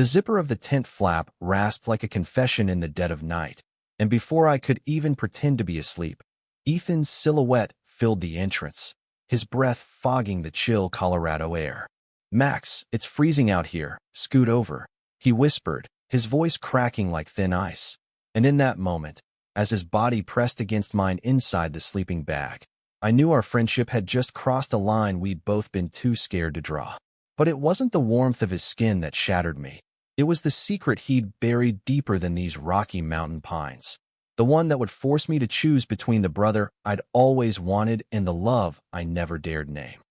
The zipper of the tent flap rasped like a confession in the dead of night, and before I could even pretend to be asleep, Ethan's silhouette filled the entrance, his breath fogging the chill Colorado air. "Max, it's freezing out here. Scoot over," he whispered, his voice cracking like thin ice. And in that moment, as his body pressed against mine inside the sleeping bag, I knew our friendship had just crossed a line we'd both been too scared to draw. But it wasn't the warmth of his skin that shattered me. It was the secret he'd buried deeper than these Rocky Mountain pines. The one that would force me to choose between the brother I'd always wanted and the love I never dared name.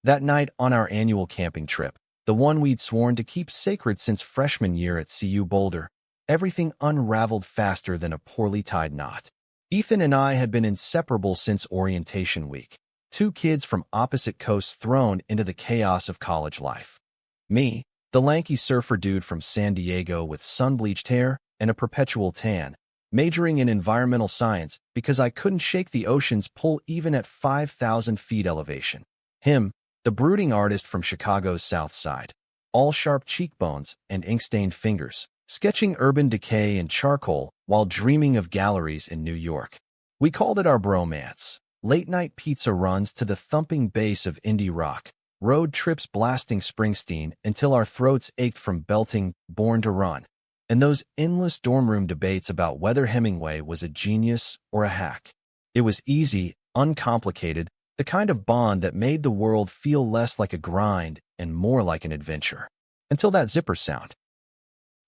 That night on our annual camping trip, the one we'd sworn to keep sacred since freshman year at CU Boulder, everything unraveled faster than a poorly tied knot. Ethan and I had been inseparable since orientation week, two kids from opposite coasts thrown into the chaos of college life. Me, the lanky surfer dude from San Diego with sun-bleached hair and a perpetual tan, majoring in environmental science because I couldn't shake the ocean's pull even at 5,000 feet elevation. Him, the brooding artist from Chicago's South Side, all sharp cheekbones and ink-stained fingers, sketching urban decay in charcoal while dreaming of galleries in New York. We called it our bromance. Late-night pizza runs to the thumping bass of indie rock, road trips blasting Springsteen until our throats ached from belting Born to Run, and those endless dorm room debates about whether Hemingway was a genius or a hack. It was easy, uncomplicated, the kind of bond that made the world feel less like a grind and more like an adventure. Until that zipper sound.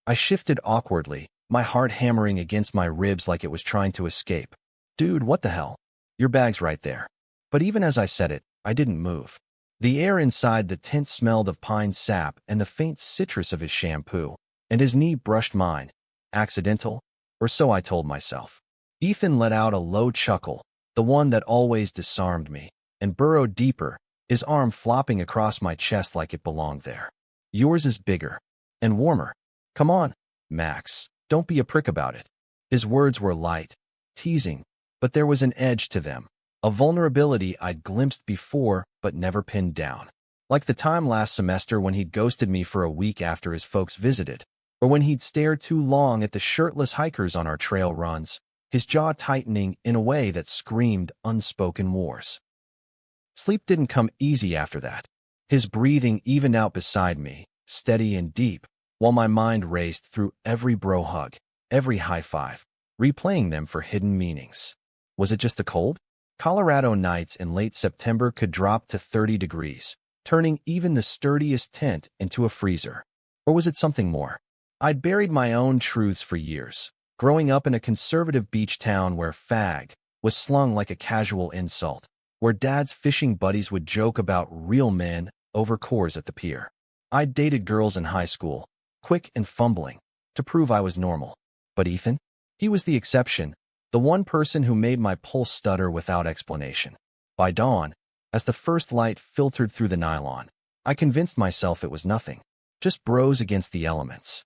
I shifted awkwardly, my heart hammering against my ribs like it was trying to escape. "Dude, what the hell? Your bag's right there." But even as I said it, I didn't move. The air inside the tent smelled of pine sap and the faint citrus of his shampoo, and his knee brushed mine. Accidental? Or so I told myself. Ethan let out a low chuckle, the one that always disarmed me, and burrowed deeper, his arm flopping across my chest like it belonged there. "Yours is bigger. And warmer. Come on, Max, don't be a prick about it." His words were light, teasing, but there was an edge to them, a vulnerability I'd glimpsed before but never pinned down. Like the time last semester when he'd ghosted me for a week after his folks visited, or when he'd stared too long at the shirtless hikers on our trail runs, his jaw tightening in a way that screamed unspoken wars. Sleep didn't come easy after that. His breathing evened out beside me, steady and deep, while my mind raced through every bro hug, every high five, replaying them for hidden meanings. Was it just the cold? Colorado nights in late September could drop to 30 degrees, turning even the sturdiest tent into a freezer. Or was it something more? I'd buried my own truths for years, growing up in a conservative beach town where fag was slung like a casual insult, where dad's fishing buddies would joke about real men over cores at the pier. I'd dated girls in high school, quick and fumbling, to prove I was normal. But Ethan? He was the exception, the one person who made my pulse stutter without explanation. By dawn, as the first light filtered through the nylon, I convinced myself it was nothing, just bros against the elements.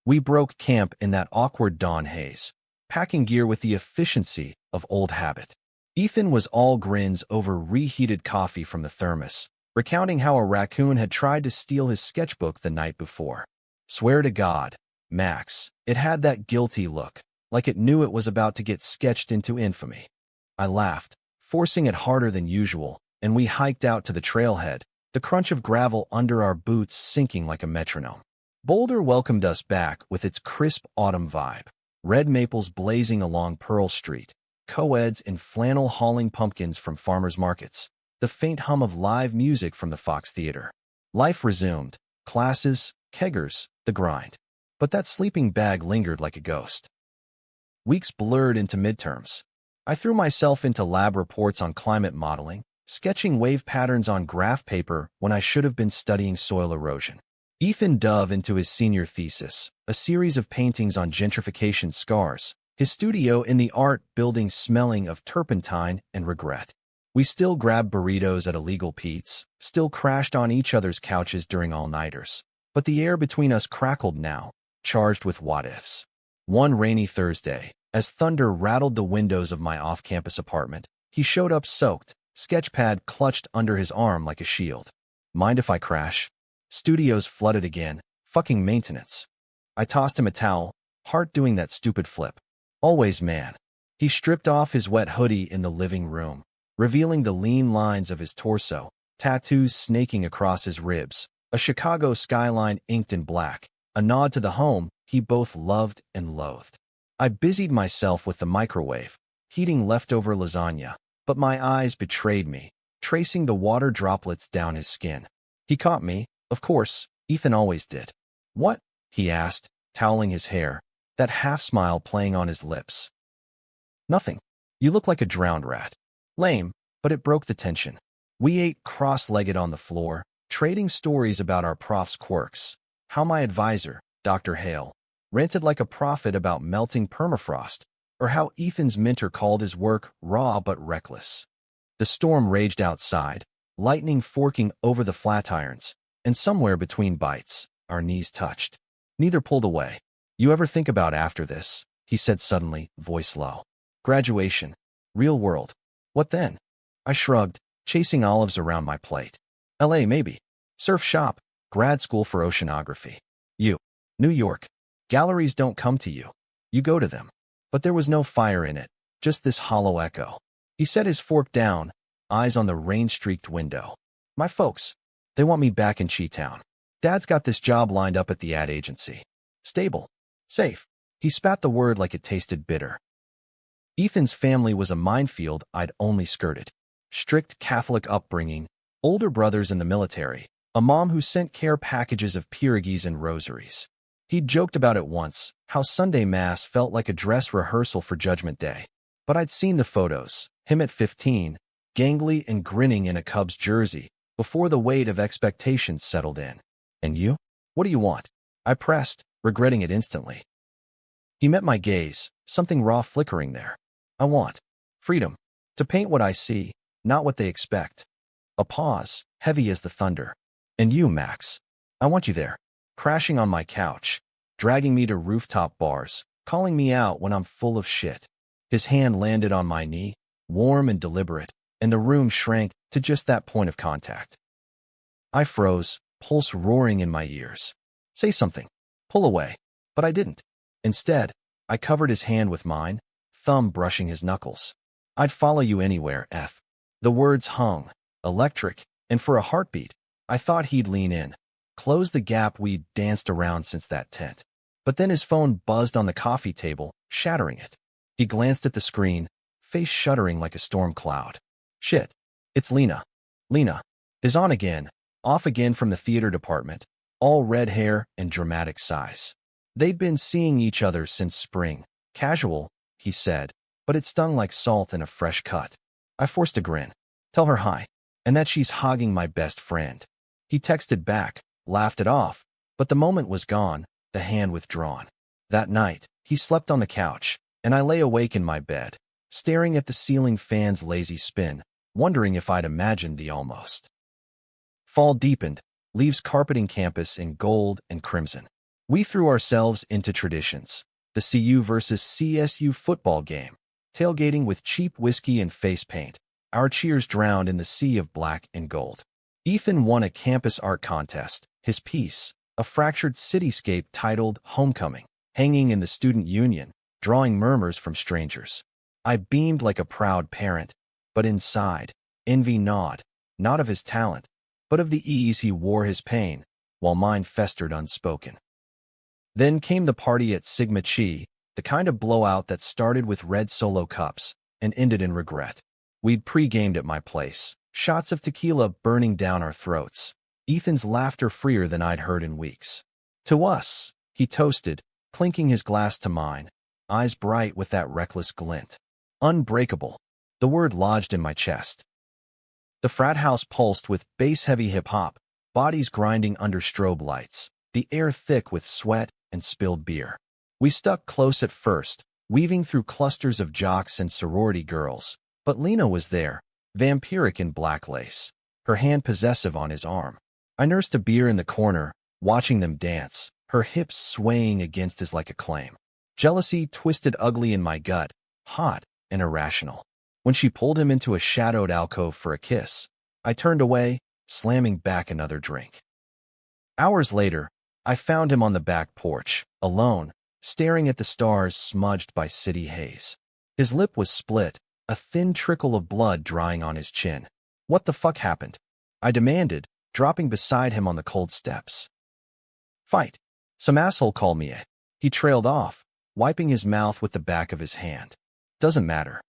We broke camp in that awkward dawn haze, packing gear with the efficiency of old habit. Ethan was all grins over reheated coffee from the thermos, recounting how a raccoon had tried to steal his sketchbook the night before. "Swear to God, Max, it had that guilty look, like it knew it was about to get sketched into infamy." I laughed, forcing it harder than usual, and we hiked out to the trailhead, the crunch of gravel under our boots sinking like a metronome. Boulder welcomed us back with its crisp autumn vibe, red maples blazing along Pearl Street, co-eds in flannel hauling pumpkins from farmers markets, the faint hum of live music from the Fox Theater. Life resumed, classes, keggers, the grind. But that sleeping bag lingered like a ghost. Weeks blurred into midterms. I threw myself into lab reports on climate modeling, sketching wave patterns on graph paper when I should have been studying soil erosion. Ethan dove into his senior thesis, a series of paintings on gentrification scars, his studio in the art building smelling of turpentine and regret. We still grabbed burritos at Illegal Pete's, still crashed on each other's couches during all-nighters. But the air between us crackled now, charged with what-ifs. One rainy Thursday, as thunder rattled the windows of my off-campus apartment, he showed up soaked, sketchpad clutched under his arm like a shield. "Mind if I crash?" Studios flooded again, Fucking maintenance. I tossed him a towel, heart doing that stupid flip. Always man. He stripped off his wet hoodie in the living room, revealing the lean lines of his torso, tattoos snaking across his ribs, a Chicago skyline inked in black, a nod to the home he both loved and loathed. I busied myself with the microwave, heating leftover lasagna, but my eyes betrayed me, tracing the water droplets down his skin. He caught me, of course, Ethan always did. "What?" he asked, toweling his hair, that half-smile playing on his lips. "Nothing. You look like a drowned rat." Lame, but it broke the tension. We ate cross-legged on the floor, trading stories about our prof's quirks. How my advisor, Dr. Hale, ranted like a prophet about melting permafrost, or how Ethan's mentor called his work raw but reckless. The storm raged outside, lightning forking over the flatirons, and somewhere between bites, our knees touched. Neither pulled away. "You ever think about after this?" he said suddenly, voice low. "Graduation. Real world. What then?" I shrugged, chasing olives around my plate. "LA, maybe. Surf shop. Grad school for oceanography. You. New York. Galleries don't come to you. You go to them." But there was no fire in it, just this hollow echo. He set his fork down, eyes on the rain-streaked window. "My folks. They want me back in Chi-Town. Dad's got this job lined up at the ad agency. Stable. Safe." He spat the word like it tasted bitter. Ethan's family was a minefield I'd only skirted. Strict Catholic upbringing, older brothers in the military, a mom who sent care packages of pierogies and rosaries. He'd joked about it once, how Sunday Mass felt like a dress rehearsal for Judgment Day. But I'd seen the photos, him at 15, gangly and grinning in a Cubs jersey, before the weight of expectations settled in. "And you? What do you want?" I pressed, regretting it instantly. He met my gaze, something raw flickering there. "I want freedom. To paint what I see, not what they expect." A pause, heavy as the thunder. "And you, Max? I want you there, crashing on my couch, dragging me to rooftop bars, calling me out when I'm full of shit." His hand landed on my knee, warm and deliberate, and the room shrank to just that point of contact. I froze, pulse roaring in my ears. Say something. Pull away. But I didn't. Instead, I covered his hand with mine, thumb brushing his knuckles. "I'd follow you anywhere, F." The words hung, electric, and for a heartbeat, I thought he'd lean in, close the gap we'd danced around since that tent. But then his phone buzzed on the coffee table, shattering it. He glanced at the screen, face shuddering like a storm cloud. "Shit. It's Lena." Lena is on again, off again from the theater department, all red hair and dramatic sighs. They'd been seeing each other since spring. "Casual," he said, but it stung like salt in a fresh cut. I forced a grin. "Tell her hi, and that she's hogging my best friend." He texted back, laughed it off, but the moment was gone, the hand withdrawn. That night, he slept on the couch, and I lay awake in my bed, staring at the ceiling fan's lazy spin, wondering if I'd imagined the almost. Fall deepened, leaves carpeting campus in gold and crimson. We threw ourselves into traditions. The CU versus CSU football game, tailgating with cheap whiskey and face paint, our cheers drowned in the sea of black and gold. Ethan won a campus art contest, his piece, a fractured cityscape titled Homecoming, hanging in the student union, drawing murmurs from strangers. I beamed like a proud parent, but inside, envy gnawed, not of his talent, but of the ease he wore his pain, while mine festered unspoken. Then came the party at Sigma Chi, the kind of blowout that started with red Solo cups and ended in regret. We'd pre-gamed at my place, shots of tequila burning down our throats, Ethan's laughter freer than I'd heard in weeks. "To us," he toasted, clinking his glass to mine, eyes bright with that reckless glint. Unbreakable. The word lodged in my chest. The frat house pulsed with bass-heavy hip-hop, bodies grinding under strobe lights, the air thick with sweat and spilled beer. We stuck close at first, weaving through clusters of jocks and sorority girls, but Lena was there, vampiric in black lace, her hand possessive on his arm. I nursed a beer in the corner, watching them dance, her hips swaying against his like a claim. Jealousy twisted ugly in my gut, hot and irrational. When she pulled him into a shadowed alcove for a kiss, I turned away, slamming back another drink. Hours later, I found him on the back porch, alone, staring at the stars smudged by city haze. His lip was split, a thin trickle of blood drying on his chin. What the fuck happened? I demanded, dropping beside him on the cold steps. Fight. Some asshole called me it. He trailed off, wiping his mouth with the back of his hand. Doesn't matter.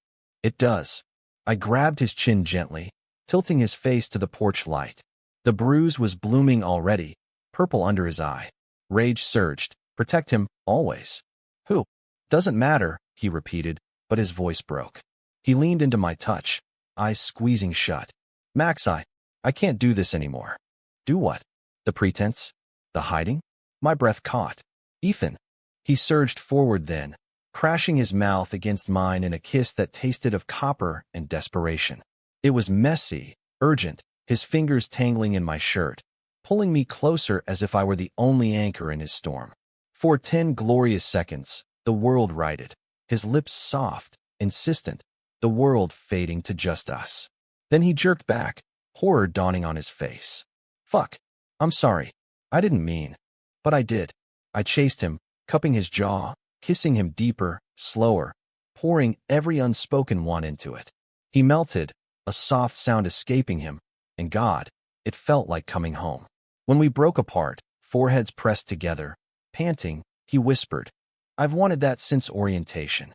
It does. I grabbed his chin gently, tilting his face to the porch light. The bruise was blooming already, purple under his eye. Rage surged. Protect him, always. Who? Doesn't matter, he repeated, but his voice broke. He leaned into my touch, eyes squeezing shut. Max, I can't do this anymore. Do what? The pretense? The hiding? My breath caught. Ethan. He surged forward then, crashing his mouth against mine in a kiss that tasted of copper and desperation. It was messy, urgent, his fingers tangling in my shirt, pulling me closer as if I were the only anchor in his storm. For 10 glorious seconds, the world righted, his lips soft, insistent, the world fading to just us. Then he jerked back, horror dawning on his face. Fuck. I'm sorry. I didn't mean. But I did. I chased him, cupping his jaw, kissing him deeper, slower, pouring every unspoken one into it. He melted, a soft sound escaping him, and God, it felt like coming home. When we broke apart, foreheads pressed together, panting, he whispered, I've wanted that since orientation.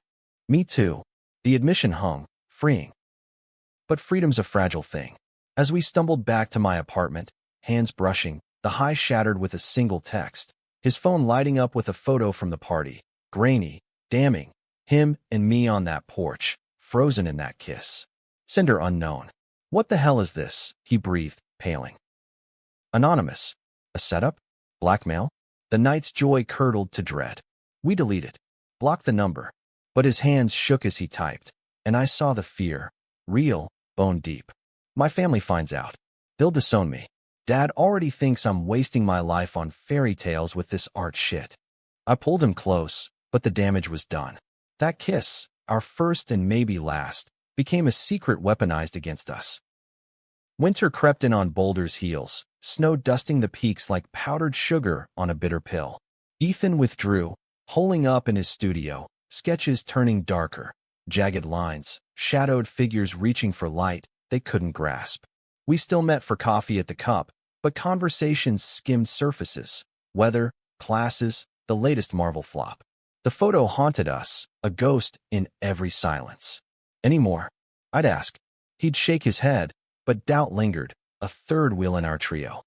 Me too. The admission hung, freeing. But freedom's a fragile thing. As we stumbled back to my apartment, hands brushing, the high shattered with a single text, his phone lighting up with a photo from the party, grainy, damning, him and me on that porch, frozen in that kiss. Sender unknown. What the hell is this? He breathed, paling. Anonymous. A setup? Blackmail? The night's joy curdled to dread. We deleted. Blocked the number. But his hands shook as he typed, and I saw the fear, real, bone deep. My family finds out. They'll disown me. Dad already thinks I'm wasting my life on fairy tales with this art shit. I pulled him close, but the damage was done. That kiss, our first and maybe last, became a secret weaponized against us. Winter crept in on Boulder's heels, snow dusting the peaks like powdered sugar on a bitter pill. Ethan withdrew, holing up in his studio, sketches turning darker, jagged lines, shadowed figures reaching for light they couldn't grasp. We still met for coffee at the Cup, but conversations skimmed surfaces, weather, classes, the latest Marvel flop. The photo haunted us, a ghost in every silence. Any more? I'd ask. He'd shake his head, but doubt lingered, a third wheel in our trio.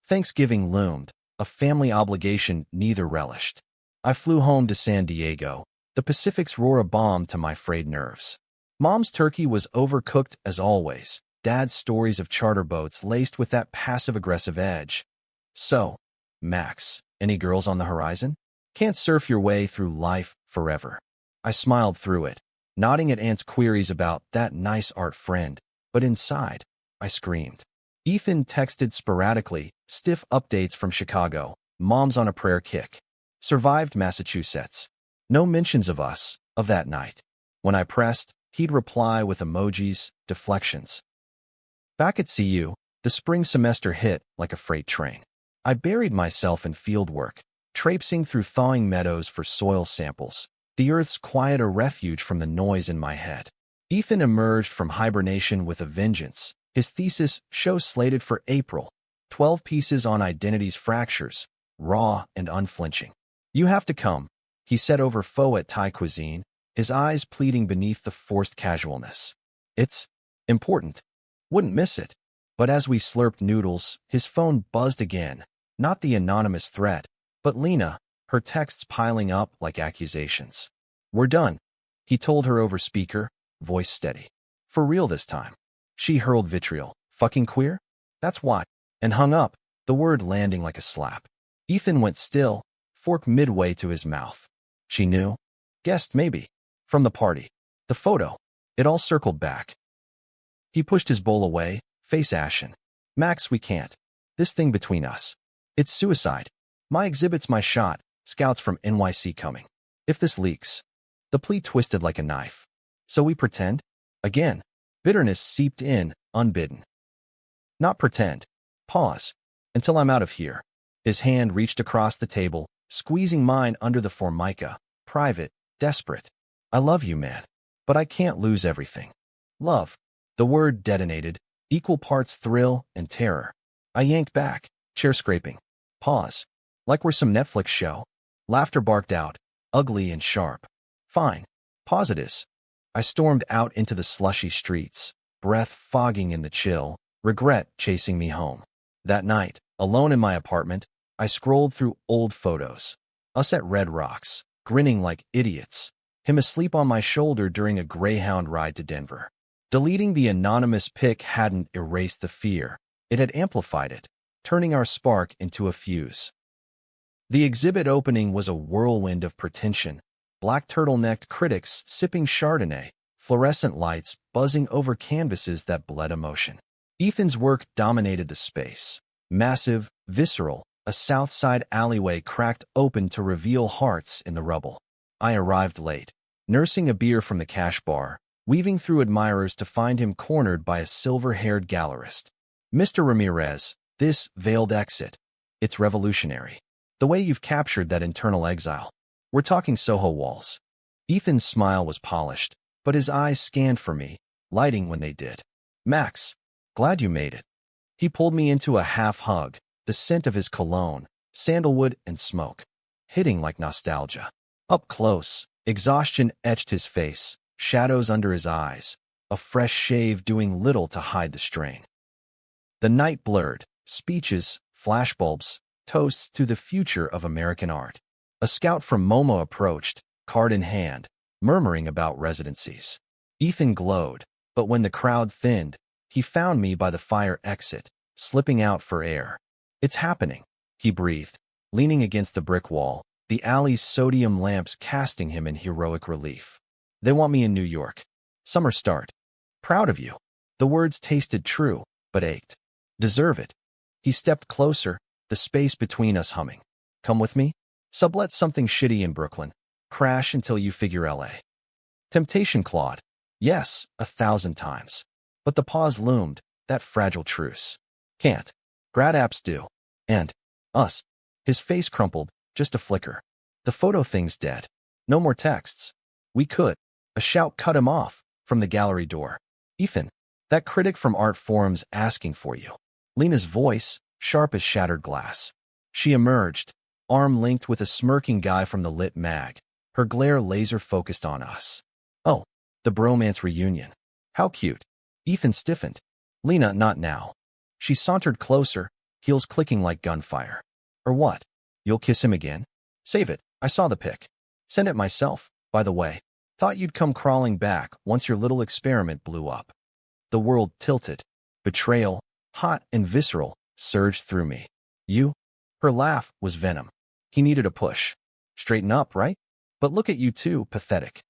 Thanksgiving loomed, a family obligation neither relished. I flew home to San Diego, the Pacific's roar a bomb to my frayed nerves. Mom's turkey was overcooked as always, Dad's stories of charter boats laced with that passive-aggressive edge. So, Max, any girls on the horizon? Can't surf your way through life forever. I smiled through it, nodding at Aunt's queries about that nice art friend, but inside, I screamed. Ethan texted sporadically, stiff updates from Chicago, Mom's on a prayer kick. Survived Massachusetts. No mentions of us, of that night. When I pressed, he'd reply with emojis, deflections. Back at CU, the spring semester hit like a freight train. I buried myself in fieldwork, traipsing through thawing meadows for soil samples, the earth's quiet a refuge from the noise in my head. Ethan emerged from hibernation with a vengeance, his thesis show slated for April, 12 pieces on identity's fractures, raw and unflinching. You have to come, he said over pho at Thai cuisine, his eyes pleading beneath the forced casualness. It's important. Wouldn't miss it. But as we slurped noodles, his phone buzzed again, not the anonymous threat, but Lena, her texts piling up like accusations. We're done, he told her over speaker, voice steady. For real this time. She hurled vitriol. Fucking queer? That's why. And hung up, the word landing like a slap. Ethan went still, fork midway to his mouth. She knew. Guessed maybe. From the party. The photo. It all circled back. He pushed his bowl away, face ashen. Max, we can't. This thing between us. It's suicide. My exhibit's my shot, scouts from NYC coming. If this leaks. The plea twisted like a knife. So we pretend? Again. Bitterness seeped in, unbidden. Not pretend. Pause. Until I'm out of here. His hand reached across the table, squeezing mine under the formica. Private, desperate. I love you, man. But I can't lose everything. Love. The word detonated, equal parts thrill and terror. I yanked back, chair scraping. Pause. Like we're some Netflix show. Laughter barked out, ugly and sharp. Fine. Pause it is. I stormed out into the slushy streets, breath fogging in the chill, regret chasing me home. That night, alone in my apartment, I scrolled through old photos. Us at Red Rocks, grinning like idiots. Him asleep on my shoulder during a Greyhound ride to Denver. Deleting the anonymous pic hadn't erased the fear. It had amplified it, turning our spark into a fuse. The exhibit opening was a whirlwind of pretension. Black turtlenecked critics sipping Chardonnay, fluorescent lights buzzing over canvases that bled emotion. Ethan's work dominated the space. Massive, visceral, a South Side alleyway cracked open to reveal hearts in the rubble. I arrived late, nursing a beer from the cash bar, weaving through admirers to find him cornered by a silver-haired gallerist. Mr. Ramirez, this veiled exit. It's revolutionary. The way you've captured that internal exile. We're talking Soho walls. Ethan's smile was polished, but his eyes scanned for me, lighting when they did. Max, glad you made it. He pulled me into a half hug, the scent of his cologne, sandalwood and smoke, hitting like nostalgia. Up close, exhaustion etched his face, shadows under his eyes, a fresh shave doing little to hide the strain. The night blurred, speeches, flashbulbs, toasts to the future of American art. A scout from MoMA approached, card in hand, murmuring about residencies. Ethan glowed, but when the crowd thinned, he found me by the fire exit, slipping out for air. It's happening, he breathed, leaning against the brick wall, the alley's sodium lamps casting him in heroic relief. They want me in New York. Summer start. Proud of you. The words tasted true, but ached. Deserve it. He stepped closer, the space between us humming. Come with me? Sublet something shitty in Brooklyn. Crash until you figure LA. Temptation clawed. Yes, 1,000 times. But the pause loomed, that fragile truce. Can't. Grad apps do. And us. His face crumpled, just a flicker. The photo thing's dead. No more texts. We could. A shout cut him off, from the gallery door. Ethan, that critic from art forum's asking for you. Lena's voice, sharp as shattered glass. She emerged, arm linked with a smirking guy from the lit mag, her glare laser-focused on us. Oh, the Bromance reunion. How cute. Ethan stiffened. Lena, not now. She sauntered closer, heels clicking like gunfire. Or what? You'll kiss him again? Save it, I saw the pic. Send it myself, by the way. Thought you'd come crawling back once your little experiment blew up. The world tilted. Betrayal, hot and visceral, surged through me. You? Her laugh was venom. He needed a push. Straighten up, right? But look at you too, pathetic.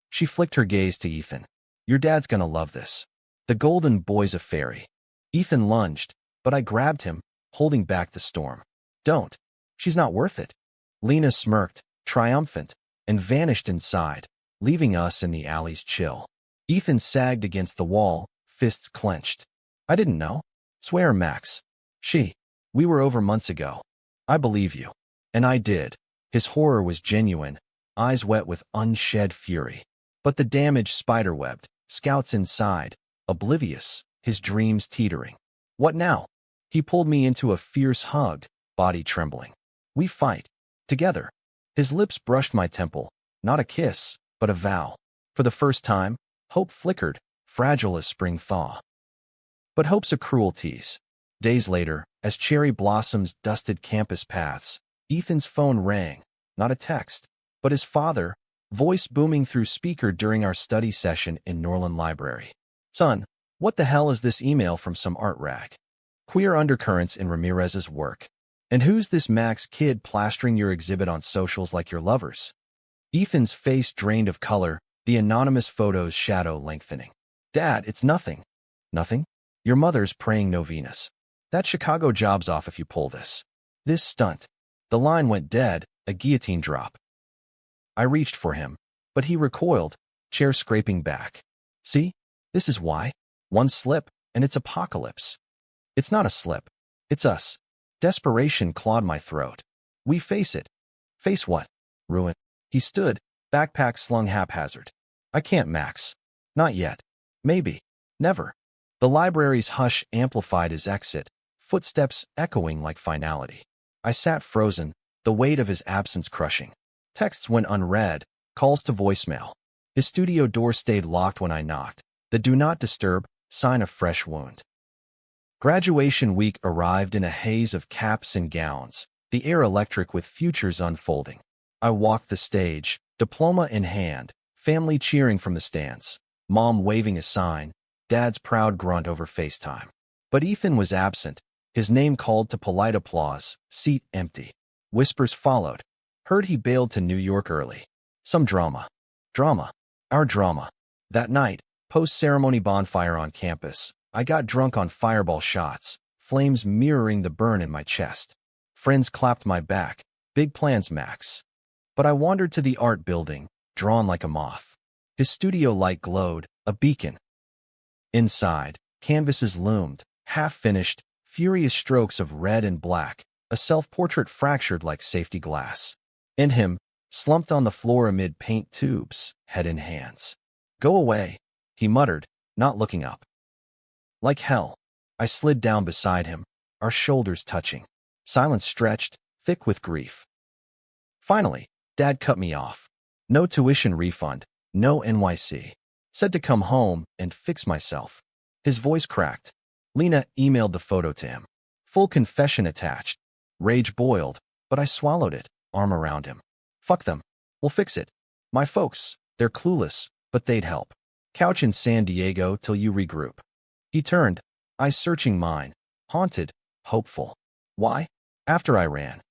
She flicked her gaze to Ethan. Your dad's gonna love this. The golden boy's a fairy. Ethan lunged, but I grabbed him, holding back the storm. Don't. She's not worth it. Lena smirked, triumphant, and vanished inside, leaving us in the alley's chill. Ethan sagged against the wall, fists clenched. I didn't know. Swear, Max. We were over months ago. I believe you. And I did. His horror was genuine, eyes wet with unshed fury. But the damage spiderwebbed, scouts inside, oblivious, his dreams teetering. What now? He pulled me into a fierce hug, body trembling. We fight. Together. His lips brushed my temple, not a kiss, but a vow. For the first time, hope flickered, fragile as spring thaw. But hope's a cruel tease. Days later, as cherry blossoms dusted campus paths, Ethan's phone rang, not a text, but his father, voice booming through speaker during our study session in Norland Library. Son, what the hell is this email from some art rag? Queer undercurrents in Ramirez's work. And who's this Max kid plastering your exhibit on socials like your lovers? Ethan's face drained of color, the anonymous photo's shadow lengthening. Dad, it's nothing. Nothing? Your mother's praying novenas. That Chicago job's off if you pull this. This stunt. The line went dead, a guillotine drop. I reached for him, but he recoiled, chair scraping back. See? This is why. One slip, and it's apocalypse. It's not a slip. It's us. Desperation clawed my throat. We face it. Face what? Ruin. He stood, backpack slung haphazard. I can't, Max. Not yet. Maybe. Never. The library's hush amplified his exit, footsteps echoing like finality. I sat frozen, the weight of his absence crushing. Texts went unread, calls to voicemail. His studio door stayed locked when I knocked, the do not disturb sign of fresh wound. Graduation week arrived in a haze of caps and gowns, the air electric with futures unfolding. I walked the stage, diploma in hand, family cheering from the stands, mom waving a sign, dad's proud grunt over FaceTime. But Ethan was absent, his name called to polite applause, seat empty. Whispers followed. Heard he bailed to New York early. Some drama. Drama. Our drama. That night, post-ceremony bonfire on campus, I got drunk on fireball shots, flames mirroring the burn in my chest. Friends clapped my back. Big plans, Max. But I wandered to the art building, drawn like a moth. His studio light glowed, a beacon. Inside, canvases loomed, half-finished, furious strokes of red and black, a self-portrait fractured like safety glass. In him, slumped on the floor amid paint tubes, head in hands. Go away, he muttered, not looking up. Like hell, I slid down beside him, our shoulders touching. Silence stretched, thick with grief. Finally, Dad cut me off. No tuition refund, no NYC. Said to come home and fix myself. His voice cracked. Lena emailed the photo to him. Full confession attached. Rage boiled, but I swallowed it, arm around him. Fuck them. We'll fix it. My folks, they're clueless, but they'd help. Couch in San Diego till you regroup. He turned, eyes searching mine, haunted, hopeful. Why? After I ran.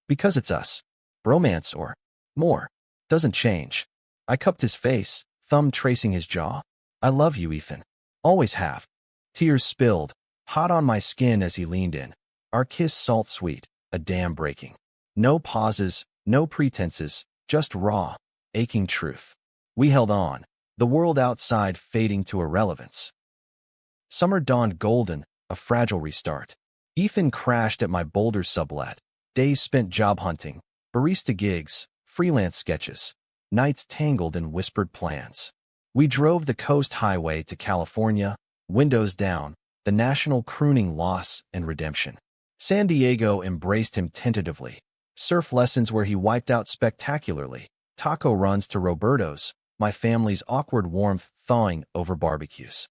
Because it's us. Bromance or more. Doesn't change. I cupped his face, thumb tracing his jaw. I love you, Ethan. Always have. Tears spilled, hot on my skin as he leaned in. Our kiss salt sweet, a dam breaking. No pauses, no pretenses, just raw, aching truth. We held on, the world outside fading to irrelevance. Summer dawned golden, a fragile restart. Ethan crashed at my Boulder sublet. Days spent job hunting, barista gigs, freelance sketches. Nights tangled in whispered plans. We drove the coast highway to California, windows down, the national crooning loss and redemption. San Diego embraced him tentatively. Surf lessons where he wiped out spectacularly. Taco runs to Roberto's, my family's awkward warmth thawing over barbecues.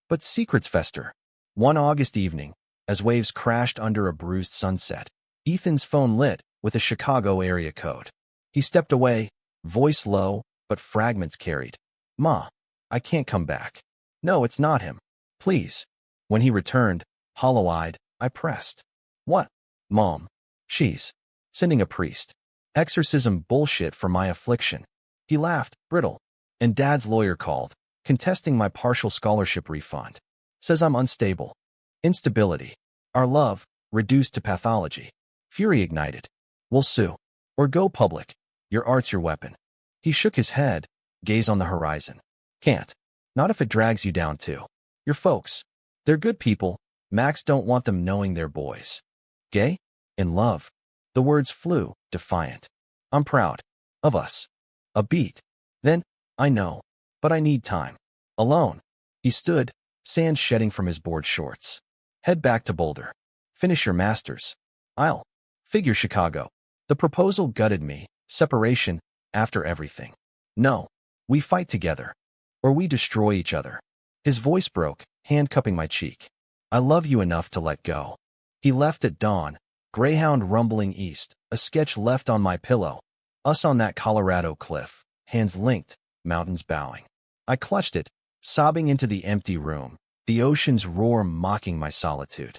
But secrets fester. One August evening, as waves crashed under a bruised sunset, Ethan's phone lit with a Chicago area code. He stepped away, voice low, but fragments carried. Ma, I can't come back. No, it's not him. Please. When he returned, hollow-eyed, I pressed. What? Mom. She's sending a priest. Exorcism bullshit for my affliction. He laughed, brittle. And Dad's lawyer called, contesting my partial scholarship refund. Says I'm unstable. Instability. Our love, reduced to pathology. Fury ignited. We'll sue. Or go public. Your art's your weapon. He shook his head, gaze on the horizon. Can't. Not if it drags you down too. Your folks. They're good people. Max don't want them knowing they're boys. Gay? In love. The words flew, defiant. I'm proud. Of us. A beat. Then, I know. But I need time. Alone. He stood, sand shedding from his board shorts. Head back to Boulder. Finish your masters. I'll figure Chicago. The proposal gutted me. Separation, after everything. No. We fight together. Or we destroy each other. His voice broke, hand cupping my cheek. I love you enough to let go. He left at dawn, Greyhound rumbling east, a sketch left on my pillow. Us on that Colorado cliff, hands linked, mountains bowing. I clutched it, sobbing into the empty room, the ocean's roar mocking my solitude.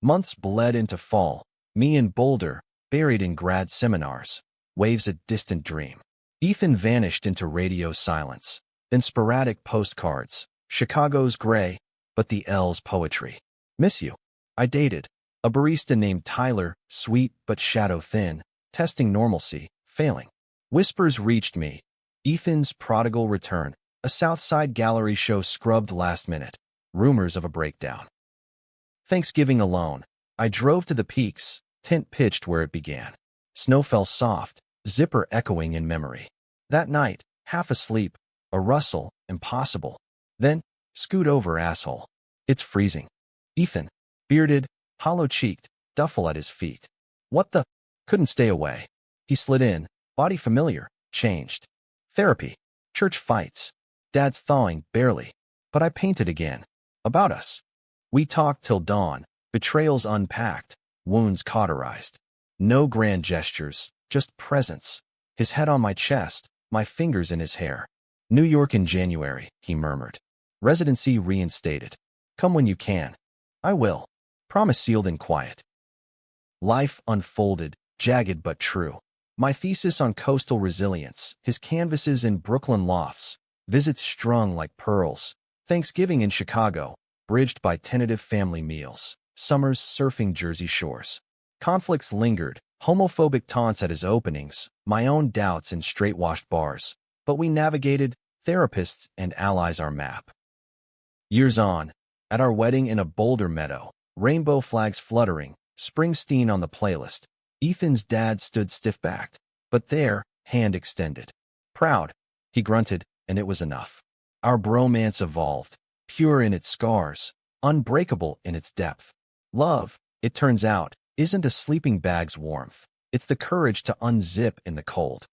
Months bled into fall, me in Boulder, buried in grad seminars, waves a distant dream. Ethan vanished into radio silence, then sporadic postcards, Chicago's gray, but the L's poetry. Miss you. I dated. A barista named Tyler, sweet but shadow-thin, testing normalcy, failing. Whispers reached me. Ethan's prodigal return, a Southside gallery show scrubbed last minute. Rumors of a breakdown. Thanksgiving alone. I drove to the peaks, tent pitched where it began. Snow fell soft, zipper echoing in memory. That night, half asleep, a rustle, impossible. Then, scoot over, asshole. It's freezing. Ethan, bearded, hollow-cheeked, duffel at his feet. What the? Couldn't stay away. He slid in, body familiar, changed. Therapy. Church fights. Dad's thawing, barely. But I painted again. About us. We talked till dawn, betrayals unpacked, wounds cauterized. No grand gestures, just presence. His head on my chest, my fingers in his hair. New York in January, he murmured. Residency reinstated. Come when you can. I will. Promise sealed in quiet. Life unfolded, jagged but true. My thesis on coastal resilience, his canvases in Brooklyn lofts, visits strung like pearls, Thanksgiving in Chicago, bridged by tentative family meals, summers surfing Jersey shores. Conflicts lingered, homophobic taunts at his openings, my own doubts in straight-washed bars. But we navigated, therapists and allies our map. Years on, at our wedding in a Boulder meadow, rainbow flags fluttering, Springsteen on the playlist, Ethan's dad stood stiff-backed, but there, hand extended. Proud, he grunted, and it was enough. Our bromance evolved, pure in its scars, unbreakable in its depth. Love, it turns out, isn't a sleeping bag's warmth. It's the courage to unzip in the cold.